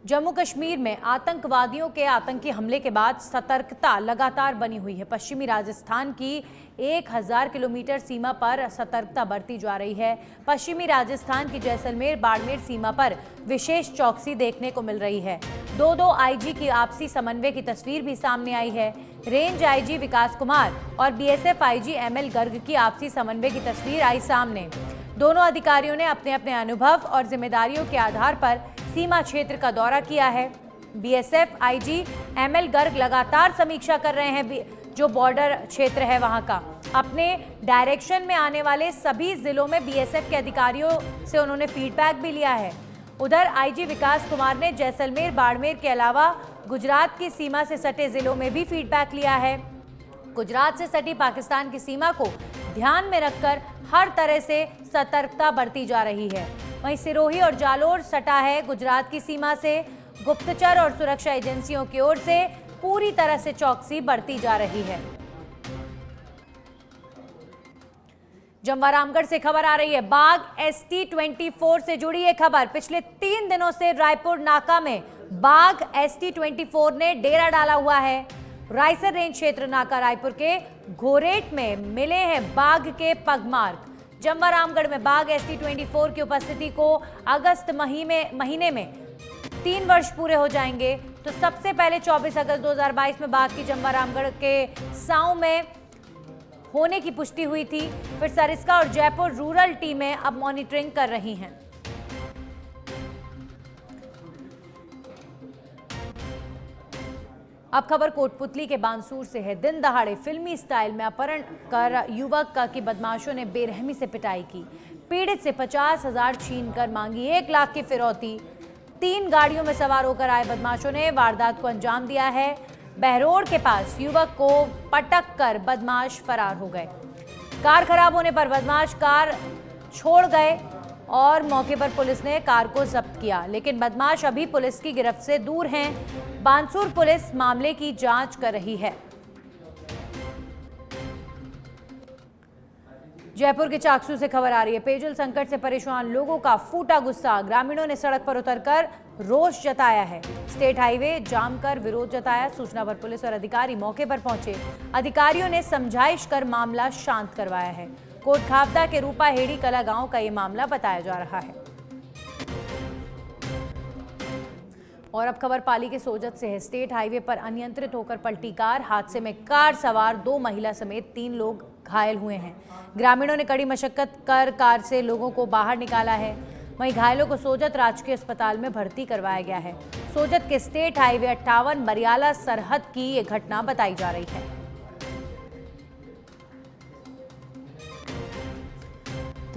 जम्मू कश्मीर में आतंकवादियों के आतंकी हमले के बाद सतर्कता लगातार बनी हुई है। पश्चिमी राजस्थान की 1000 किलोमीटर सीमा पर सतर्कता बढ़ती जा रही है। पश्चिमी राजस्थान की जैसलमेर बाड़मेर सीमा पर विशेष चौकसी देखने को मिल रही है। दो आईजी की आपसी समन्वय की तस्वीर भी सामने आई है। रेंज आईजी विकास कुमार और बीएसएफ आईजी एमएल गर्ग की आपसी समन्वय की तस्वीर आई सामने। दोनों अधिकारियों ने अपने अपने अनुभव और जिम्मेदारियों के आधार पर सीमा क्षेत्र का दौरा किया है। बीएसएफ आईजी एमएल गर्ग लगातार समीक्षा कर रहे हैं जो बॉर्डर क्षेत्र है वहां का। अपने डायरेक्शन में आने वाले सभी जिलों में बीएसएफ के अधिकारियों से उन्होंने फीडबैक भी लिया है। उधर आईजी विकास कुमार ने जैसलमेर बाड़मेर के अलावा गुजरात की सीमा से सटे जिलों में भी फीडबैक लिया है। गुजरात से सटी पाकिस्तान की सीमा को ध्यान में रखकर हर तरह से सतर्कता बढ़ती जा रही है। वहीं सिरोही और जालोर सटा है गुजरात की सीमा से। गुप्तचर और सुरक्षा एजेंसियों की ओर से पूरी तरह से चौकसी बढ़ती जा रही है। जमवारामगढ़ से खबर आ रही है। बाघ ST-24 से जुड़ी ये खबर। पिछले 3 दिनों से रायपुर नाका में बाघ ST-24 ने डेरा डाला हुआ है। रायसर रेंज क्षेत्र नाका रायपुर के घोरेट में मिले हैं बाघ के पगमार्क। जमवारामगढ़ में बाघ ST-24 की उपस्थिति को अगस्त महीने में 3 वर्ष पूरे हो जाएंगे। तो सबसे पहले 24 अगस्त 2022 में बाघ की जमवारामगढ़ के साउ में होने की पुष्टि हुई थी। फिर सरिस्का और जयपुर रूरल टीमें अब मॉनिटरिंग कर रही हैं। अब खबर कोटपुतली के बानसूर से है। दिन दहाड़े फिल्मी स्टाइल में अपहरण कर युवक की बदमाशों ने बेरहमी से पिटाई की। पीड़ित से 50,000 छीन कर मांगी 1 लाख की फिरौती। 3 गाड़ियों में सवार होकर आए बदमाशों ने वारदात को अंजाम दिया है। बहरोड के पास युवक को पटक कर बदमाश फरार हो गए। कार खराब होने पर बदमाश कार छोड़ गए और मौके पर पुलिस ने कार को जब्त किया, लेकिन बदमाश अभी पुलिस की गिरफ्त से दूर हैं। बानसूर पुलिस मामले की जांच कर रही है। जयपुर के चाकसू से खबर आ रही है। पेयजल संकट से परेशान लोगों का फूटा गुस्सा। ग्रामीणों ने सड़क पर उतरकर रोष जताया है। स्टेट हाईवे जाम कर विरोध जताया। सूचना पर पुलिस और अधिकारी मौके पर पहुंचे। अधिकारियों ने समझाइश कर मामला शांत करवाया है। कोट खापदा के रूपा हेड़ी कला गांव का ये मामला बताया जा रहा है। और अब खबर पाली के सोजत से है। स्टेट हाईवे पर अनियंत्रित होकर पलटी कार। हादसे में कार सवार 2 महिला समेत 3 लोग घायल हुए हैं। ग्रामीणों ने कड़ी मशक्कत कर कार से लोगों को बाहर निकाला है। वहीं घायलों को सोजत राजकीय अस्पताल में भर्ती करवाया गया है। सोजत के स्टेट हाईवे 58 बरियाला सरहद की ये घटना बताई जा रही है।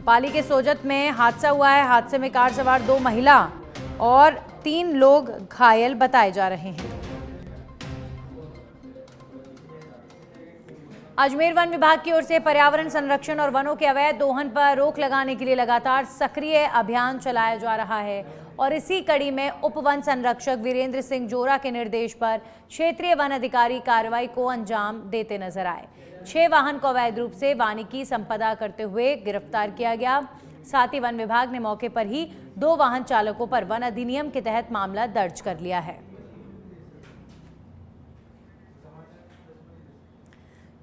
पाली के सोजत में हादसा हुआ है। हादसे में कार सवार 2 महिला और 3 लोग घायल बताए जा रहे हैं। अजमेर वन विभाग की ओर से पर्यावरण संरक्षण और वनों के अवैध दोहन पर रोक लगाने के लिए लगातार सक्रिय अभियान चलाया जा रहा है। और इसी कड़ी में उप वन संरक्षक वीरेंद्र सिंह जोरा के निर्देश पर क्षेत्रीय वन अधिकारी कार्रवाई को अंजाम देते नजर आए। 6 वाहन को अवैध रूप से वानिकी संपदा करते हुए गिरफ्तार किया गया। साथ ही वन विभाग ने मौके पर ही 2 वाहन चालकों पर वन अधिनियम के तहत मामला दर्ज कर लिया है।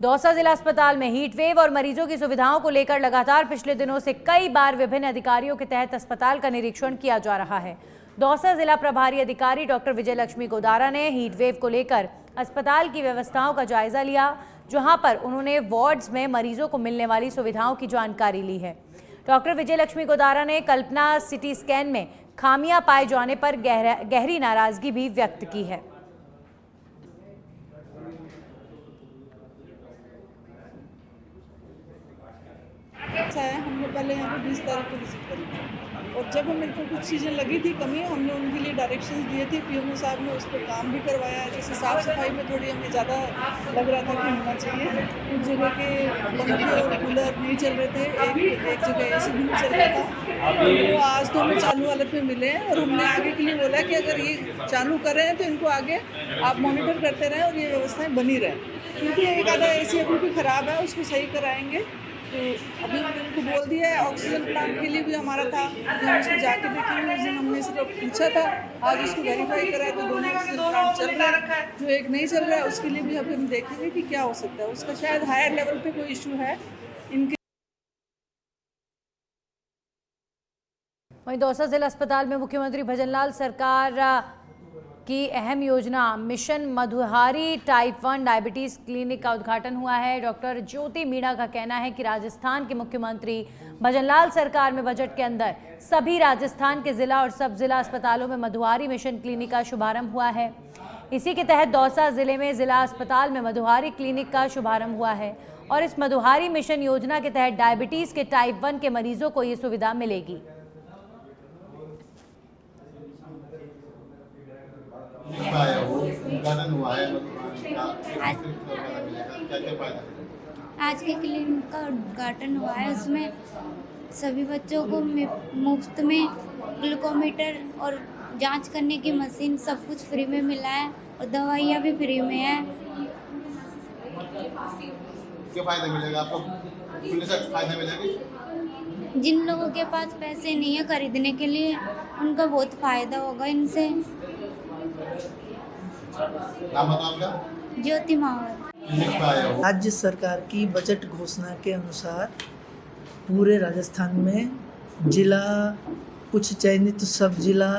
दौसा जिला अस्पताल में हीटवेव और मरीजों की सुविधाओं को लेकर लगातार पिछले दिनों से कई बार विभिन्न अधिकारियों के तहत अस्पताल का निरीक्षण किया जा रहा है। दौसा जिला प्रभारी अधिकारी डॉक्टर विजय लक्ष्मी गोदारा ने हीटवेव को लेकर अस्पताल की व्यवस्थाओं का जायजा लिया, जहां पर उन्होंने वार्ड्स में मरीजों को मिलने वाली सुविधाओं की जानकारी ली है। डॉक्टर विजय लक्ष्मी गोदारा ने कल्पना सिटी स्कैन में खामियां पाए जाने पर गहरी नाराजगी भी व्यक्त की है। हम लोग पहले यहाँ पे 20 तारीख को विजिट करी और जब हमें को कुछ चीज़ें लगी थी कमी, हमने उनके लिए डायरेक्शंस दिए थे। पीएमओ साहब ने उस पर काम भी करवाया। जैसे साफ़ सफाई में थोड़ी हमें ज़्यादा लग रहा था कि होना चाहिए। कुछ जगह के पंखे और कूलर नहीं चल रहे थे। एक जगह ऐसे भी नहीं चल रहा था। तो आज तो हमें चालू हालत में मिले हैं और हमने आगे के लिए बोला कि अगर ये चालू कर रहे हैं तो इनको आगे आप मॉनिटर करते रहें और ये व्यवस्थाएँ बनी रहें, क्योंकि एक आधा ऐसी अभी भी ख़राब है, उसको सही कराएँगे तो अभी हमने उनको बोल दिया है। ऑक्सीजन प्लांट के लिए भी हमारा था कि हम उसको जाके देखेंगे। उस दिन हमने सिर्फ पूछा था, आज उसको वेरीफाई करा है तो दोनों ऑक्सीजन प्लांट चल रहा है। जो एक नहीं चल रहा है उसके लिए भी अभी हम देखेंगे कि क्या हो सकता है। उसका शायद हायर लेवल पे कोई इशू है इनके। वहीं दौसा जिला अस्पताल में मुख्यमंत्री भजनलाल सरकार की अहम योजना मिशन मधुहारी टाइप 1 डायबिटीज क्लिनिक का उद्घाटन हुआ है। डॉक्टर ज्योति मीणा का कहना है कि राजस्थान के मुख्यमंत्री भजनलाल सरकार में बजट के अंदर सभी राजस्थान के जिला और सब जिला अस्पतालों में मधुहारी मिशन क्लिनिक का शुभारंभ हुआ है। इसी के तहत दौसा जिले में जिला अस्पताल में मधुहारी क्लिनिक का शुभारंभ हुआ है और इस मधुहारी मिशन योजना के तहत डायबिटीज के टाइप 1 के मरीजों को ये सुविधा मिलेगी। आज के क्लिनिक का उद्घाटन हुआ है। उसमें सभी बच्चों को मुफ्त में ग्लूकोमीटर और जांच करने की मशीन सब कुछ फ्री में मिला है और दवाइयाँ भी फ्री में है। क्या फायदा मिलेगा आपको? फायदा मिलेगा। जिन लोगों के पास पैसे नहीं है खरीदने के लिए उनका बहुत फायदा होगा इनसे। नाम बताओ आपका? ज्योति मावर। राज्य सरकार की बजट घोषणा के अनुसार पूरे राजस्थान में जिला कुछ चयनित सब जिला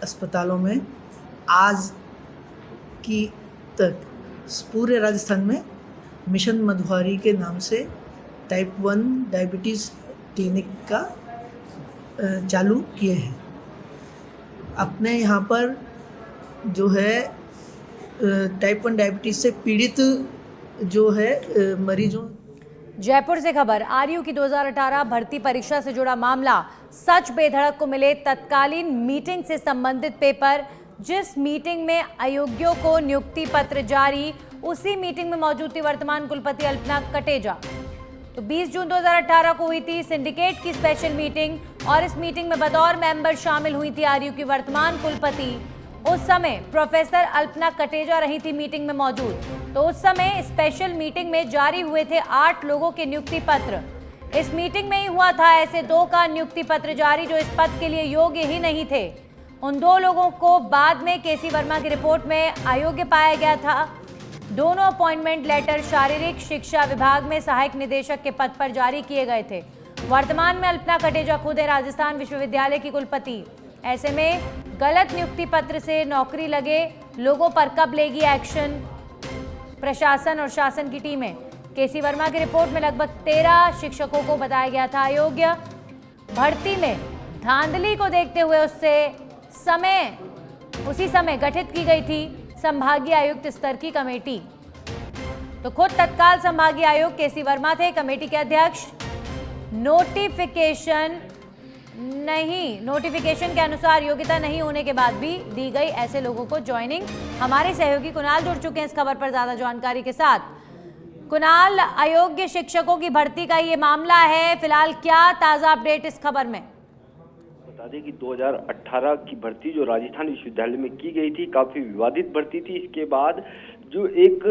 अस्पतालों में आज की तक पूरे राजस्थान में मिशन मधुहारी के नाम से टाइप 1 डायबिटीज़ क्लिनिक का चालू किए हैं। अपने यहाँ पर जो है टाइप 1 डायबिटीज़ से पीड़ित जो है मरीजों। जयपुर से खबर। आरयू की 2018 भर्ती परीक्षा से जुड़ा मामला। सच बेधड़क को मिले तत्कालीन मीटिंग से संबंधित पेपर। जिस मीटिंग में अयोग्यों को नियुक्ति पत्र जारी, उसी मीटिंग में मौजूद थी वर्तमान कुलपति अल्पना कटेजा। तो 20 जून 2018 को हुई थी सिंडिकेट की स्पेशल मीटिंग और इस मीटिंग में बतौर मेंबर शामिल हुई थी आरयू की वर्तमान कुलपति। उस समय प्रोफेसर अल्पना कटेजा रही थी मीटिंग में मौजूद। तो उस समय स्पेशल मीटिंग में जारी हुए थे 8 लोगों के नियुक्ति पत्र। इस मीटिंग में ही हुआ था ऐसे 2 का नियुक्ति पत्र जारी जो इस पद के लिए योग्य ही नहीं थे। उन 2 लोगों को बाद में केसी वर्मा की रिपोर्ट में अयोग्य पाया गया था। दोनों अपॉइंटमेंट लेटर शारीरिक शिक्षा विभाग में सहायक निदेशक के पद पर जारी किए गए थे। वर्तमान में अल्पना कटेजा खुद है राजस्थान विश्वविद्यालय की कुलपति। ऐसे में गलत नियुक्ति पत्र से नौकरी लगे लोगों पर कब लेगी एक्शन प्रशासन और शासन की टीमें? केसी वर्मा की रिपोर्ट में लगभग 13 शिक्षकों को बताया गया था अयोग्य। भर्ती में धांधली को देखते हुए उसी समय गठित की गई थी संभागीय आयुक्त स्तर की कमेटी। तो खुद तत्काल संभागीय आयुक्त केसी वर्मा थे कमेटी के अध्यक्ष। नोटिफिकेशन के अनुसार योग्यता नहीं होने के बाद भी दी गई ऐसे लोगों को ज्वाइनिंग। हमारे सहयोगी कुणाल जुड़ चुके हैं इस खबर पर ज्यादा जानकारी के साथ। कुणाल, अयोग्य शिक्षकों की भर्ती का ये मामला है, फिलहाल क्या ताजा अपडेट इस खबर में? बता दें कि 2018 की भर्ती जो राजस्थान विश्वविद्यालय में की गई थी काफी विवादित भर्ती थी। इसके बाद जो एक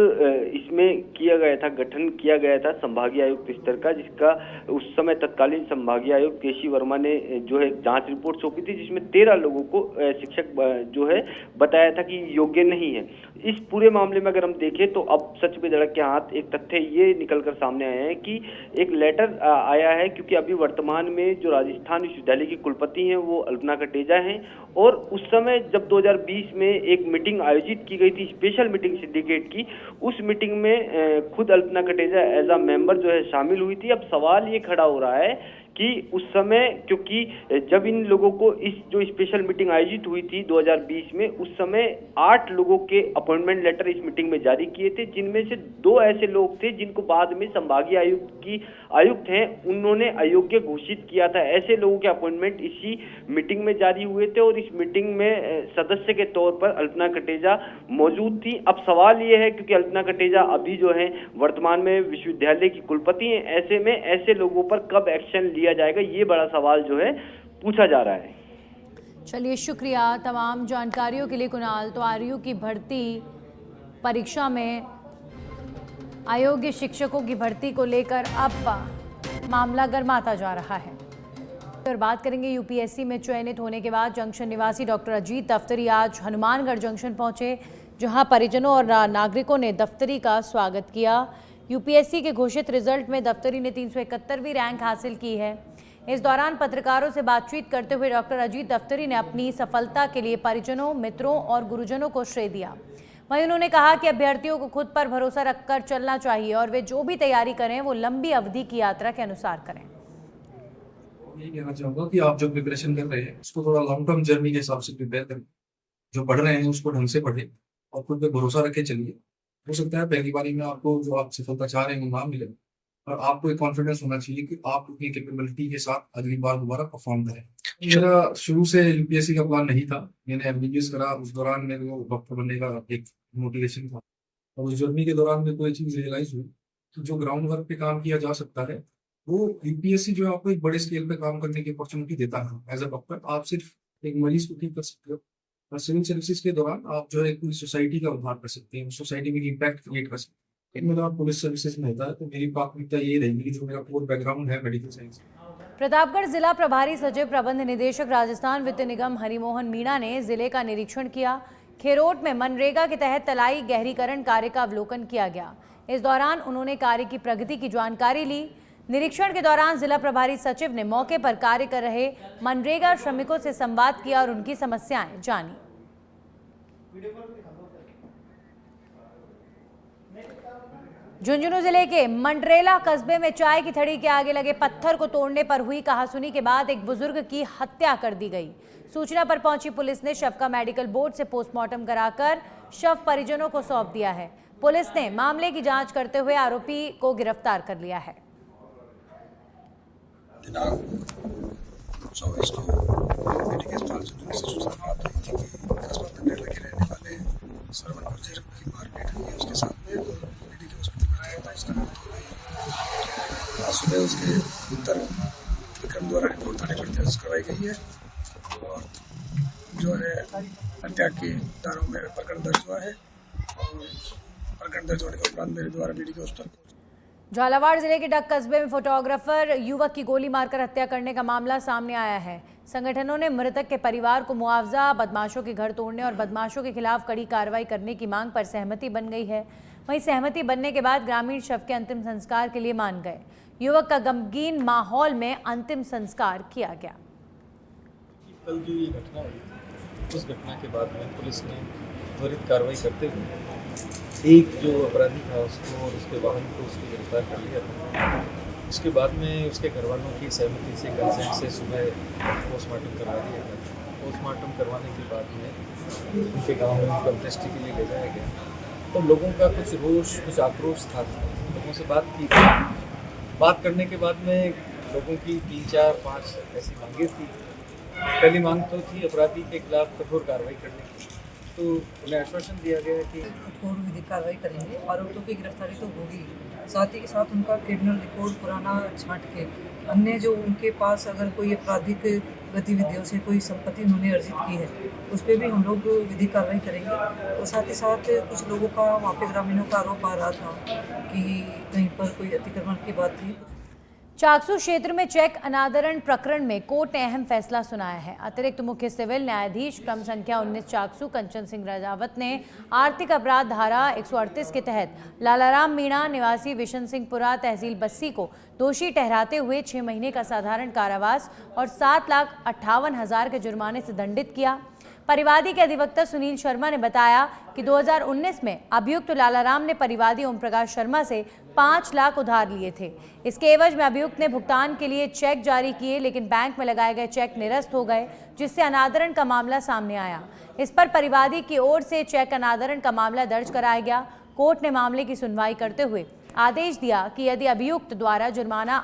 इसमें किया गया था, गठन किया गया था संभागीय आयुक्त स्तर का, जिसका उस समय तत्कालीन संभागीय आयुक्त केसी वर्मा ने जो है जांच रिपोर्ट सौंपी थी, जिसमें 13 लोगों को शिक्षक जो है बताया था कि योग्य नहीं है। इस पूरे मामले में अगर हम देखें तो अब सच बेधड़क के हाथ एक तथ्य ये निकलकर सामने आया है कि एक लेटर आया है, क्योंकि अभी वर्तमान में जो राजस्थान विश्वविद्यालय की कुलपति हैं वो अल्पना कटेजा हैं और उस समय जब 2020 में एक मीटिंग आयोजित की गई थी, स्पेशल मीटिंग सिंडिकेट की, उस मीटिंग में खुद Alpana Kateja as a member जो है शामिल हुई थी। अब सवाल ये खड़ा हो रहा है कि उस समय, क्योंकि जब इन लोगों को इस जो स्पेशल मीटिंग आयोजित हुई थी 2020 में, उस समय 8 लोगों के अपॉइंटमेंट लेटर इस मीटिंग में जारी किए थे, जिनमें से 2 ऐसे लोग थे जिनको बाद में संभागीय आयुक्त हैं उन्होंने अयोग्य घोषित किया था। ऐसे लोगों के अपॉइंटमेंट इसी मीटिंग में जारी हुए थे और इस मीटिंग में सदस्य के तौर पर अल्पना कटेजा मौजूद थी। अब सवाल ये है, क्योंकि अल्पना कटेजा अभी जो है वर्तमान में विश्वविद्यालय की कुलपति हैं, ऐसे में ऐसे लोगों पर कब एक्शन लिया जाएगा, ये बड़ा सवाल जो है पूछा जा रहा है। चलिए, शुक्रिया तमाम जानकारियों के लिए कुणाल। तो आरयू की भर्ती परीक्षा में अयोग्य शिक्षकों की भर्ती को लेकर अब मामला गर्माता जा रहा है। और बात करेंगे यूपीएससी में चयनित होने के बाद जंक्शन निवासी डॉक्टर अजीत दफ्तरी आज हनुमानगढ़ जंक्शन पहुंचे, जहां परिजनों और नागरिकों ने दफ्तरी का स्वागत किया। यूपीएससी के घोषित रिजल्ट में दफ्तरी ने 371वीं रैंक हासिल की है। इस दौरान पत्रकारों से बातचीत करते हुए डॉक्टर अजीत दफ्तरी ने अपनी सफलता के लिए परिजनों, मित्रों और गुरुजनों को श्रेय दिया। वहीं उन्होंने कहा कि अभ्यर्थियों को खुद पर भरोसा रखकर चलना चाहिए और वे जो भी तैयारी करें वो लंबी अवधि की यात्रा के अनुसार करें। यही कहना चाहूंगा कि आप जो प्रिपरेशन कर रहे हैं उसको थोड़ा लॉन्ग टर्म जर्नी के हिसाब से प्रिपेयर करें। जो पढ़ रहे हैं उसको ढंग से पढ़ें और खुद पे भरोसा रखे चलिए। हो सकता है पहली बारी में आपको जो आप सफलता चाह रहे हैं वो ना मिले, और आपको एक कॉन्फिडेंस होना चाहिए कि आप अपनी कैपेबिलिटी के साथ अगली बार दोबारा परफॉर्म करें। मेरा शुरू से यूपीएससी का प्लान नहीं था। मैंने एमबीबीएस करा, उस दौरान मेरे को डॉक्टर बनने का एक मोटिवेशन था, और उस जर्नी के दौरान मेरे को एक चीज रियलाइज हुई कि जो ग्राउंड वर्क पे काम किया जा सकता है वो यूपीएससी जो है आपको एक बड़े स्केल पे काम करने की अपॉर्चुनिटी देता है। एज अ डॉक्टर आप सिर्फ एक मरीज को ठीक कर सकते हो, और सिविल सर्विसेज के दौरान आप जो है पूरी सोसाइटी का उद्धार कर सकते हैं, सोसाइटी में इम्पैक्ट क्रिएट कर सकते हैं। इनमें आप पुलिस सर्विसेज में होता है, तो मेरी प्राथमिकता ये रहेगी कि जो मेरा कोर बैकग्राउंड है मेडिकल साइंस। प्रतापगढ़ जिला प्रभारी सचिव प्रबंध निदेशक राजस्थान वित्त निगम हरिमोहन मीणा ने जिले का निरीक्षण किया। खेरोट में मनरेगा के तहत तलाई गहरीकरण कार्य का अवलोकन किया गया। इस दौरान उन्होंने कार्य की प्रगति की जानकारी ली। निरीक्षण के दौरान जिला प्रभारी सचिव ने मौके पर कार्य कर रहे मनरेगा श्रमिकों से संवाद किया और उनकी समस्याएं जानी। झुंझुनू जिले के मंडरेला कस्बे में चाय की थड़ी के आगे लगे पत्थर को तोड़ने पर हुई कहासुनी के बाद एक बुजुर्ग की हत्या कर दी गई। सूचना पर पहुंची पुलिस ने शव का मेडिकल बोर्ड से पोस्टमार्टम कराकर शव परिजनों को सौंप दिया है। पुलिस ने मामले की जांच करते हुए आरोपी को गिरफ्तार कर लिया है। दिनांक 24 को मेडिकल अस्पताल से सूचना प्राप्त हुई थी कि कस्बा मंडरेला के रहने वाले सरवन गुर्जर की मारपीट हुई है। उसके साथ में मेडिकल हॉस्पिटल में आया था, उसका मौत हो गई। आज सुबह उसके उत्तर विक्रम द्वारा रिपोर्ट थाने पर दर्ज करवाई गई है, और जो है हत्या के धाराओं में प्रकरण दर्ज हुआ है, और प्रकरण दर्ज होने के उपरांत मेरे द्वारा मेडिकल हॉस्पिटल। झालावाड़ जिले के डग कस्बे में फोटोग्राफर युवक की गोली मारकर हत्या करने का मामला सामने आया है। संगठनों ने मृतक के परिवार को मुआवजा, बदमाशों के घर तोड़ने और बदमाशों के खिलाफ कड़ी कार्रवाई करने की मांग पर सहमति बन गई है। वहीं सहमति बनने के बाद ग्रामीण शव के अंतिम संस्कार के लिए मान गए। युवक का गमगीन माहौल में अंतिम संस्कार किया गया। कल जो ये घटना हुई, उस घटना के बाद में पुलिस ने त्वरित कार्रवाई करते हुए एक जो अपराधी था उसको और उसके वाहन को उसको गिरफ्तार कर लिया था। उसके बाद में उसके घर वालों की सहमति से, कंसेंट से सुबह पोस्टमार्टम करवा दिया गया। पोस्टमार्टम करवाने के बाद में उनके गांव में उनको अंत्येष्टि के लिए ले जाया गया। तो लोगों का कुछ रोष, कुछ आक्रोश था। लोगों से बात की, बात करने के बाद में लोगों की 3, 4, 5 ऐसी मांगें थी। पहली मांग तो थी अपराधी के खिलाफ कठोर कार्रवाई करने की, तो उन्हें आश्वासन दिया गया कि कठोर विधिक कार्रवाई करेंगे। आरोपियों की गिरफ्तारी तो होगी, साथ ही के साथ उनका क्रिमिनल रिकॉर्ड पुराना छांट के अन्य जो उनके पास अगर कोई आपराधिक गतिविधियों से कोई संपत्ति उन्होंने अर्जित की है उस पर भी हम लोग विधिक कार्रवाई करेंगे। और साथ ही साथ कुछ लोगों का वहाँ पे ग्रामीणों का आरोप आ रहा था कि कहीं पर कोई अतिक्रमण की बात थी। चाकसू क्षेत्र में चेक अनादरण प्रकरण में कोर्ट ने अहम फैसला सुनाया है। अतिरिक्त मुख्य सिविल न्यायाधीश क्रम संख्या 19 चाकसू कंचन सिंह राजावत ने आर्थिक अपराध धारा 138 के तहत लालाराम मीणा निवासी विशन सिंहपुरा तहसील बस्सी को दोषी ठहराते हुए 6 महीने का साधारण कारावास और 7,58,000 के जुर्माने से दंडित किया। परिवादी के अधिवक्ता सुनील शर्मा ने बताया कि 2019 में अभियुक्त लालाराम ने परिवादी ओम प्रकाश शर्मा से 5 लाख उधार लिए थे। इसके एवज में अभियुक्त ने भुगतान के लिए चेक जारी किए, लेकिन बैंक में लगाए गए चेक निरस्त हो गए, जिससे अनादरण का मामला सामने आया। इस पर परिवादी की ओर से चेक अनादरण का मामला दर्ज कराया गया। कोर्ट ने मामले की सुनवाई करते हुए आदेश दिया कि यदि अभियुक्त द्वारा जुर्माना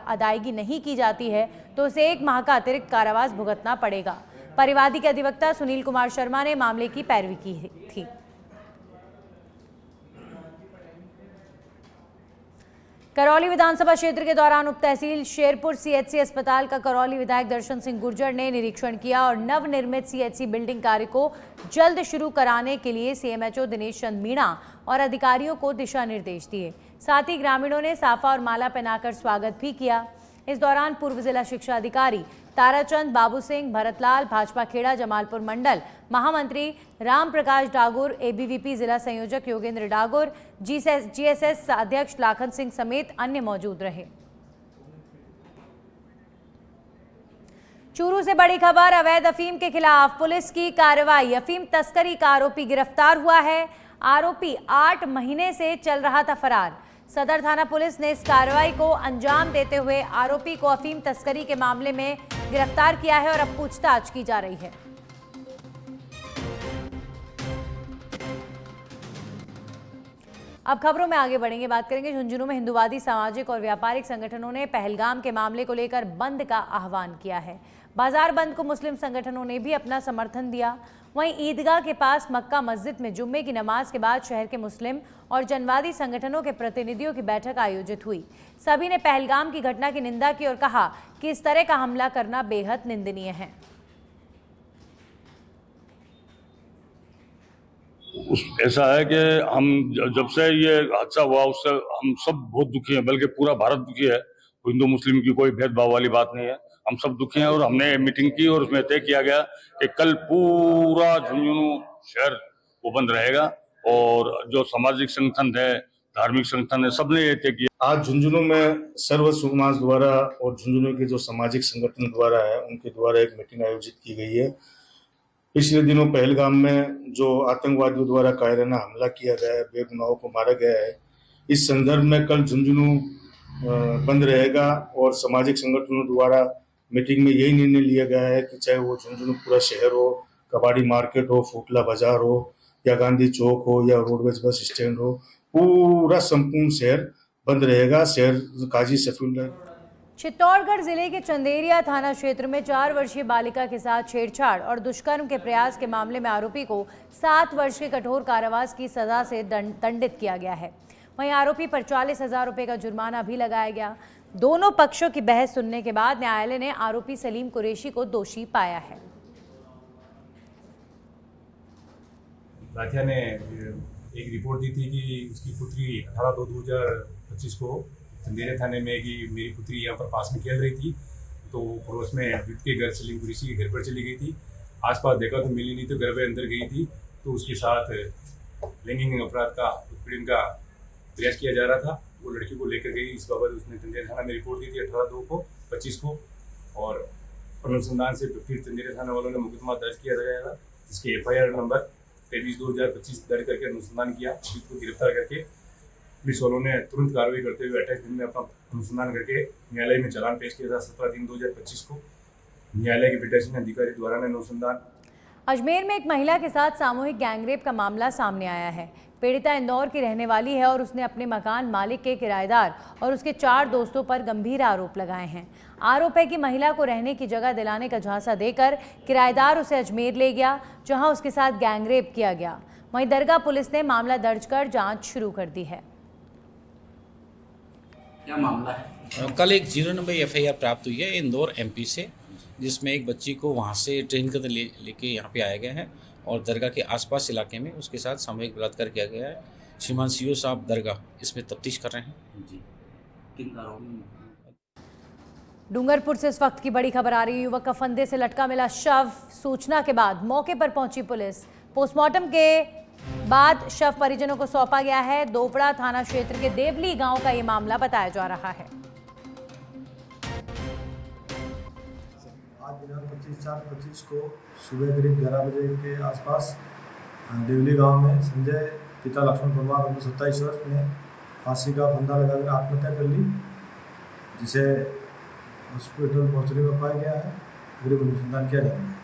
अदायगी नहीं की जाती है तो उसे 1 माह का अतिरिक्त कारावास भुगतना पड़ेगा। परिवादी के अधिवक्ता सुनील कुमार शर्मा ने मामले की पैरवी की थी। करौली विधानसभा क्षेत्र के दौरान उप तहसील शेरपुर सीएचसी अस्पताल का करौली विधायक दर्शन सिंह गुर्जर ने निरीक्षण किया और नवनिर्मित सीएचसी बिल्डिंग कार्य को जल्द शुरू कराने के लिए सीएमएचओ दिनेश चंद मीणा और अधिकारियों को दिशा निर्देश दिए। साथ ही ग्रामीणों ने साफा और माला पहनाकर स्वागत भी किया। इस दौरान पूर्व जिला शिक्षा अधिकारी ताराचंद बाबू सिंह, भरतलाल, भाजपा खेड़ा जमालपुर मंडल महामंत्री राम प्रकाश डागुर, एबीवीपी जिला संयोजक योगेंद्र डागुर, जीएसएस अध्यक्ष लाखन सिंह समेत अन्य मौजूद रहे। चूरू से बड़ी खबर, अवैध अफीम के खिलाफ पुलिस की कार्रवाई। अफीम तस्करी का आरोपी गिरफ्तार हुआ है। आरोपी 8 महीने से चल रहा था फरार। सदर थाना पुलिस ने इस कार्रवाई को अंजाम देते हुए आरोपी को अफीम तस्करी के मामले में गिरफ्तार किया है और अब पूछताछ की जा रही है। अब खबरों में आगे बढ़ेंगे, बात करेंगे झुंझुनू में हिंदूवादी सामाजिक और व्यापारिक संगठनों ने पहलगाम के मामले को लेकर बंद का आह्वान किया है। बाजार बंद को मुस्लिम संगठनों ने भी अपना समर्थन दिया। वहीं ईदगाह के पास मक्का मस्जिद में जुम्मे की नमाज के बाद शहर के मुस्लिम और जनवादी संगठनों के प्रतिनिधियों की बैठक आयोजित हुई। सभी ने पहलगाम की घटना की निंदा की और कहा कि इस तरह का हमला करना बेहद निंदनीय है। ऐसा है कि हम जब से ये हादसा हुआ उससे हम सब बहुत दुखी हैं, बल्कि पूरा भारत दुखी है। हिंदू मुस्लिम की कोई भेदभाव वाली बात नहीं है, हम सब दुखी हैं। और हमने मीटिंग की और उसमें तय किया गया कि कल पूरा झुंझुनू शहर वो बंद रहेगा और जो सामाजिक संगठन है, धार्मिक संगठन है, सबने ये तय किया। आज झुंझुनू में सर्व समाज द्वारा और झुंझुनू के जो सामाजिक संगठन द्वारा है उनके द्वारा एक मीटिंग आयोजित की गई है। पिछले दिनों पहलगाम में जो आतंकवादियों द्वारा कायराना हमला किया गया है, बेगुनाहों को मारा गया है, इस संदर्भ में कल झुंझुनू बंद रहेगा और सामाजिक संगठनों द्वारा मीटिंग में यही निर्णय लिया गया है कि चाहे वो झुंझुनू पूरा शहर हो, कबाड़ी मार्केट हो, फुटला बाजार हो या गांधी चौक हो या रोडवेज बस स्टैंड हो, पूरा संपूर्ण शहर बंद रहेगा। शहर काजी सफीउल्लाह। चित्तौड़गढ़ जिले के चंदेरिया थाना क्षेत्र में 4 वर्षीय बालिका के साथ छेड़छाड़ और दुष्कर्म के प्रयास के मामले में आरोपी को 7 वर्ष के कठोर कारावास की सजा से दंडित किया गया है। वहीं आरोपी पर 40,000 रुपए का जुर्माना भी लगाया गया। दोनों पक्षों की बहस सुनने के बाद न्यायालय ने आरोपी सलीम कुरैशी को दोषी पाया है। राठिया ने एक रिपोर्ट दी थी कि उसकी पुत्री 18/2/2025 को चंदेरिया थाने में कि मेरी पुत्री यहाँ पर पास में खेल रही थी, तो पड़ोस में विद के घर सलीम कुरैशी के घर पर चली गई थी। आसपास देखा तो मिली नहीं, तो घर पे अंदर गई थी तो उसके साथ लैंगिक अपराध का उत्पीड़न का प्रयास किया जा रहा था। वो लड़की को लेकर गई। इस बाबत उसने चंदेरिया थाना में रिपोर्ट दी थी 18/2/25 को और अनुसंधान से फिर चंदेरिया थाना वालों ने मुकदमा दर्ज किया गया था, जिसके FIR नंबर 23/2025 दर्ज करके अनुसंधान किया। को गिरफ्तार करके पुलिस वालों ने तुरंत कार्रवाई करते हुए 28 दिन में अपना अनुसंधान करके न्यायालय में चालान पेश किया था। 17/3/2025 को न्यायालय के पीठासीन अधिकारी द्वारा ने अनुसंधान। अजमेर में एक महिला के साथ सामूहिक गैंगरेप का मामला सामने आया है। पीड़िता इंदौर की रहने वाली है और उसने अपने मकान मालिक के किराएदार और उसके 4 दोस्तों पर गंभीर आरोप लगाए हैं। आरोप है कि महिला को रहने की जगह दिलाने का झांसा देकर किराएदार उसे अजमेर ले गया, जहां उसके साथ गैंगरेप किया गया। वहीं दरगाह पुलिस ने मामला दर्ज कर जांच शुरू कर दी है। क्या मामला है? कल एक 0 नंबर FIR प्राप्त हुई है इंदौर MP से, जिसमें एक बच्ची को वहाँ से ट्रेन कर लेके यहाँ पे आया गया है और दरगाह के आसपास इलाके में उसके साथ सामूहिक बलात्कार किया गया है। श्रीमान CO साहब दरगाह इसमें तफ्तीश कर रहे हैं। जी, डूंगरपुर से इस वक्त की बड़ी खबर आ रही है। युवक का फंदे से लटका मिला शव। सूचना के बाद मौके पर पहुंची पुलिस। पोस्टमार्टम के बाद शव परिजनों को सौंपा गया है। दोपड़ा थाना क्षेत्र के देवली गांव का ये मामला बताया जा रहा है। आज दिनांक 25/4/25 को सुबह करीब 11 बजे के आसपास देवली गांव में संजय पिता लक्ष्मण परमार उम्र 27 वर्ष ने फांसी का फंदा लगाकर आत्महत्या कर ली, जिसे हॉस्पिटल पहुंचने में पाया गया है। गरीब अनुसंधान किया जा रहा है।